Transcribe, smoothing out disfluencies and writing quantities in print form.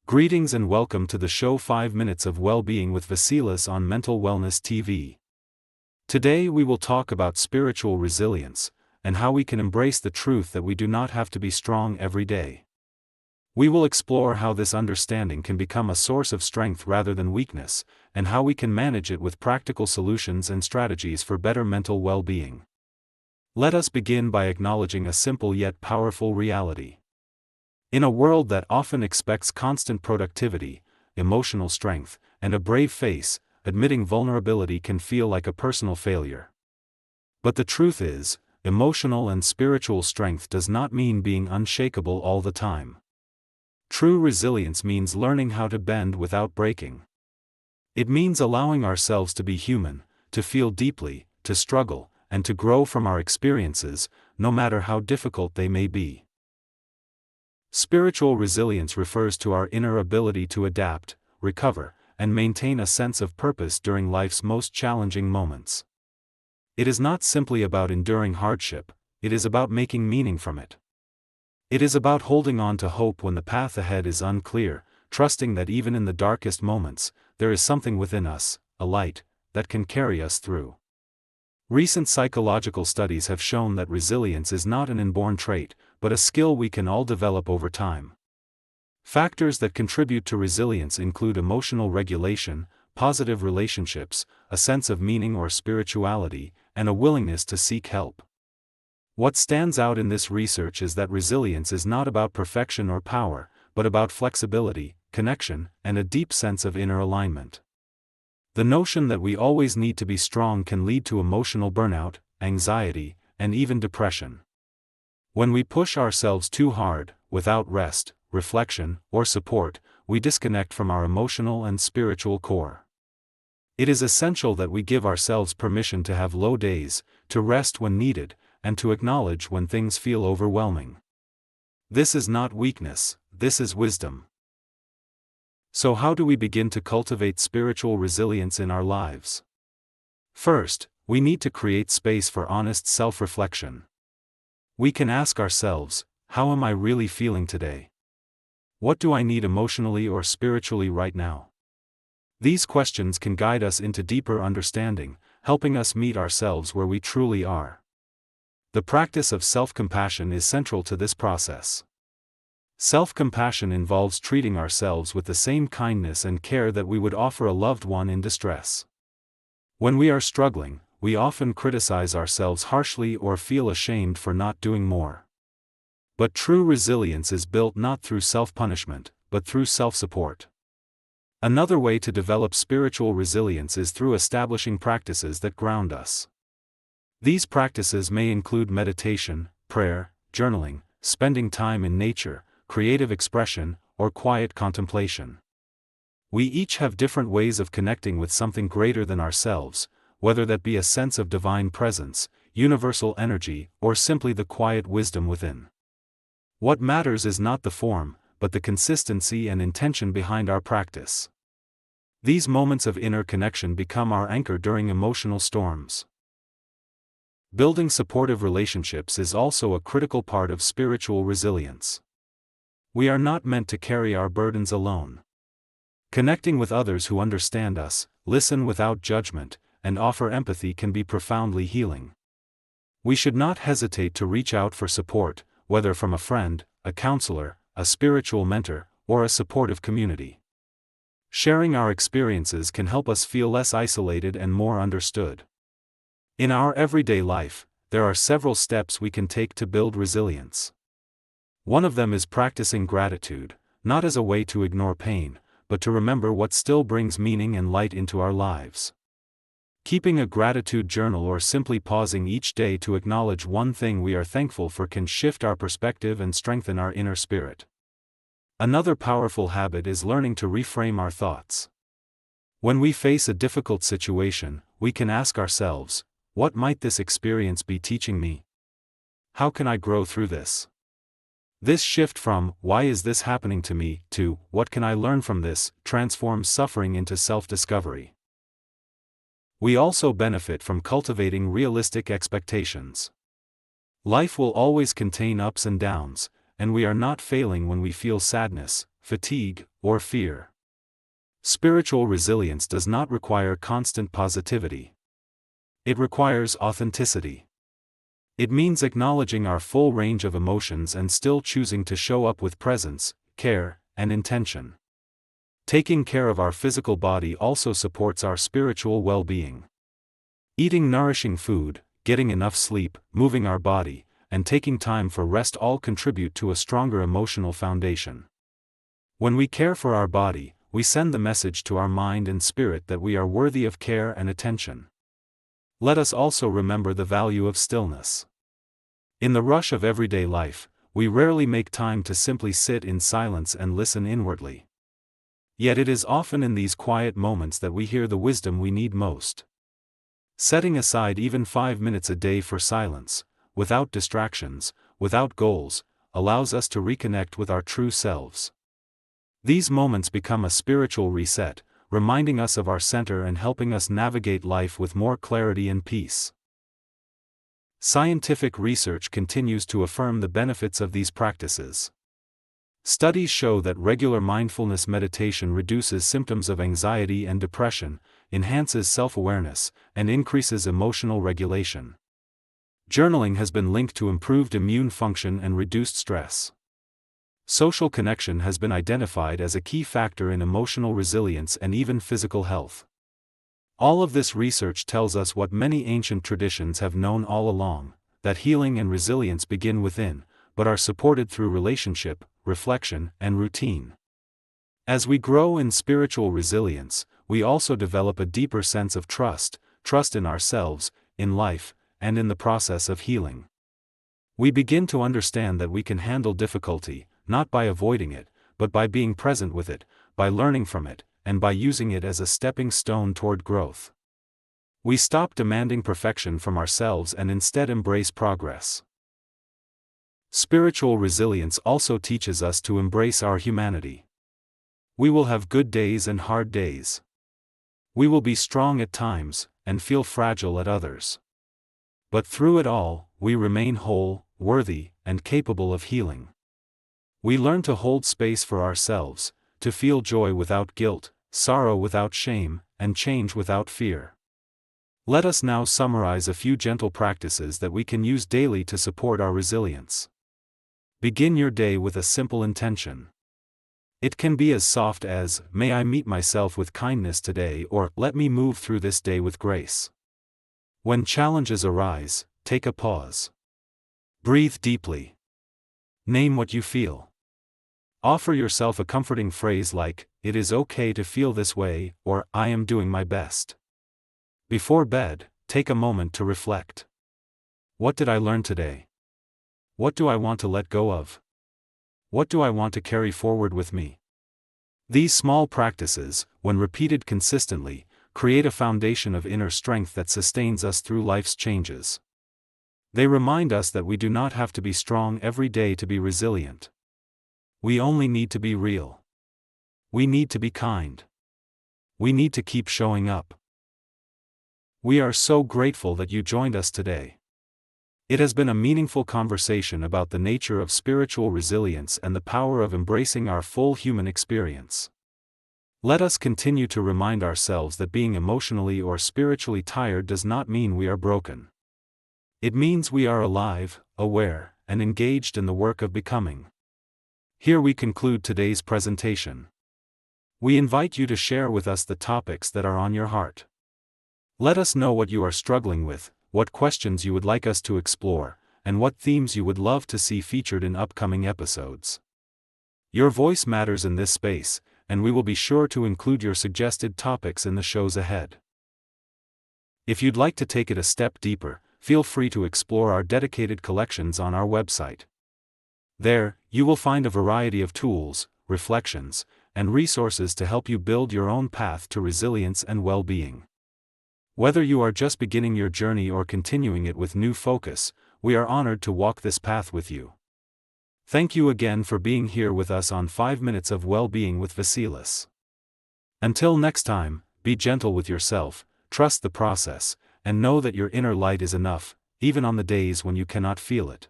Greetings and welcome to the show 5 Minutes of Wellbeing with Vasilis on Mental Wellness TV. Today we will talk about spiritual resilience, and how we can embrace the truth that we do not have to be strong every day. We will explore how this understanding can become a source of strength rather than weakness, and how we can manage it with practical solutions and strategies for better mental well-being. Let us begin by acknowledging a simple yet powerful reality. In a world that often expects constant productivity, emotional strength, and a brave face, admitting vulnerability can feel like a personal failure. But the truth is, emotional and spiritual strength does not mean being unshakable all the time. True resilience means learning how to bend without breaking. It means allowing ourselves to be human, to feel deeply, to struggle, and to grow from our experiences, no matter how difficult they may be. Spiritual resilience refers to our inner ability to adapt, recover, and maintain a sense of purpose during life's most challenging moments. It is not simply about enduring hardship, it is about making meaning from it. It is about holding on to hope when the path ahead is unclear, trusting that even in the darkest moments, there is something within us, a light, that can carry us through. Recent psychological studies have shown that resilience is not an inborn trait, but a skill we can all develop over time. Factors that contribute to resilience include emotional regulation, positive relationships, a sense of meaning or spirituality, and a willingness to seek help. What stands out in this research is that resilience is not about perfection or power, but about flexibility, connection, and a deep sense of inner alignment. The notion that we always need to be strong can lead to emotional burnout, anxiety, and even depression. When we push ourselves too hard, without rest, reflection, or support, we disconnect from our emotional and spiritual core. It is essential that we give ourselves permission to have low days, to rest when needed, and to acknowledge when things feel overwhelming. This is not weakness, this is wisdom. So how do we begin to cultivate spiritual resilience in our lives? First, we need to create space for honest self-reflection. We can ask ourselves, how am I really feeling today? What do I need emotionally or spiritually right now? These questions can guide us into deeper understanding, helping us meet ourselves where we truly are. The practice of self-compassion is central to this process. Self-compassion involves treating ourselves with the same kindness and care that we would offer a loved one in distress. When we are struggling, we often criticize ourselves harshly or feel ashamed for not doing more. But true resilience is built not through self-punishment, but through self-support. Another way to develop spiritual resilience is through establishing practices that ground us. These practices may include meditation, prayer, journaling, spending time in nature, creative expression, or quiet contemplation. We each have different ways of connecting with something greater than ourselves, whether that be a sense of divine presence, universal energy, or simply the quiet wisdom within. What matters is not the form, but the consistency and intention behind our practice. These moments of inner connection become our anchor during emotional storms. Building supportive relationships is also a critical part of spiritual resilience. We are not meant to carry our burdens alone. Connecting with others who understand us, listen without judgment, and offer empathy can be profoundly healing. We should not hesitate to reach out for support, whether from a friend, a counselor, a spiritual mentor, or a supportive community. Sharing our experiences can help us feel less isolated and more understood. In our everyday life, there are several steps we can take to build resilience. One of them is practicing gratitude, not as a way to ignore pain, but to remember what still brings meaning and light into our lives. Keeping a gratitude journal or simply pausing each day to acknowledge one thing we are thankful for can shift our perspective and strengthen our inner spirit. Another powerful habit is learning to reframe our thoughts. When we face a difficult situation, we can ask ourselves, what might this experience be teaching me? How can I grow through this? This shift from, why is this happening to me, to, what can I learn from this, transforms suffering into self-discovery. We also benefit from cultivating realistic expectations. Life will always contain ups and downs, and we are not failing when we feel sadness, fatigue, or fear. Spiritual resilience does not require constant positivity. It requires authenticity. It means acknowledging our full range of emotions and still choosing to show up with presence, care, and intention. Taking care of our physical body also supports our spiritual well-being. Eating nourishing food, getting enough sleep, moving our body, and taking time for rest all contribute to a stronger emotional foundation. When we care for our body, we send the message to our mind and spirit that we are worthy of care and attention. Let us also remember the value of stillness. In the rush of everyday life, we rarely make time to simply sit in silence and listen inwardly. Yet it is often in these quiet moments that we hear the wisdom we need most. Setting aside even 5 minutes a day for silence, without distractions, without goals, allows us to reconnect with our true selves. These moments become a spiritual reset, reminding us of our center and helping us navigate life with more clarity and peace. Scientific research continues to affirm the benefits of these practices. Studies show that regular mindfulness meditation reduces symptoms of anxiety and depression, enhances self-awareness, and increases emotional regulation. Journaling has been linked to improved immune function and reduced stress. Social connection has been identified as a key factor in emotional resilience and even physical health. All of this research tells us what many ancient traditions have known all along, that healing and resilience begin within, but are supported through relationship, reflection, and routine. As we grow in spiritual resilience, we also develop a deeper sense of trust in ourselves, in life, and in the process of healing. We begin to understand that we can handle difficulty, not by avoiding it, but by being present with it, by learning from it, and by using it as a stepping stone toward growth. We stop demanding perfection from ourselves and instead embrace progress. Spiritual resilience also teaches us to embrace our humanity. We will have good days and hard days. We will be strong at times, and feel fragile at others. But through it all, we remain whole, worthy, and capable of healing. We learn to hold space for ourselves, to feel joy without guilt, sorrow without shame, and change without fear. Let us now summarize a few gentle practices that we can use daily to support our resilience. Begin your day with a simple intention. It can be as soft as, "May I meet myself with kindness today," or "Let me move through this day with grace." When challenges arise, take a pause. Breathe deeply. Name what you feel. Offer yourself a comforting phrase like, "It is okay to feel this way," or "I am doing my best." Before bed, take a moment to reflect. What did I learn today? What do I want to let go of? What do I want to carry forward with me? These small practices, when repeated consistently, create a foundation of inner strength that sustains us through life's changes. They remind us that we do not have to be strong every day to be resilient. We only need to be real. We need to be kind. We need to keep showing up. We are so grateful that you joined us today. It has been a meaningful conversation about the nature of spiritual resilience and the power of embracing our full human experience. Let us continue to remind ourselves that being emotionally or spiritually tired does not mean we are broken. It means we are alive, aware, and engaged in the work of becoming. Here we conclude today's presentation. We invite you to share with us the topics that are on your heart. Let us know what you are struggling with, what questions you would like us to explore, and what themes you would love to see featured in upcoming episodes. Your voice matters in this space, and we will be sure to include your suggested topics in the shows ahead. If you'd like to take it a step deeper, feel free to explore our dedicated collections on our website. There, you will find a variety of tools, reflections, and resources to help you build your own path to resilience and well-being. Whether you are just beginning your journey or continuing it with new focus, we are honored to walk this path with you. Thank you again for being here with us on 5 Minutes of Well-Being with Vasilis. Until next time, be gentle with yourself, trust the process, and know that your inner light is enough, even on the days when you cannot feel it.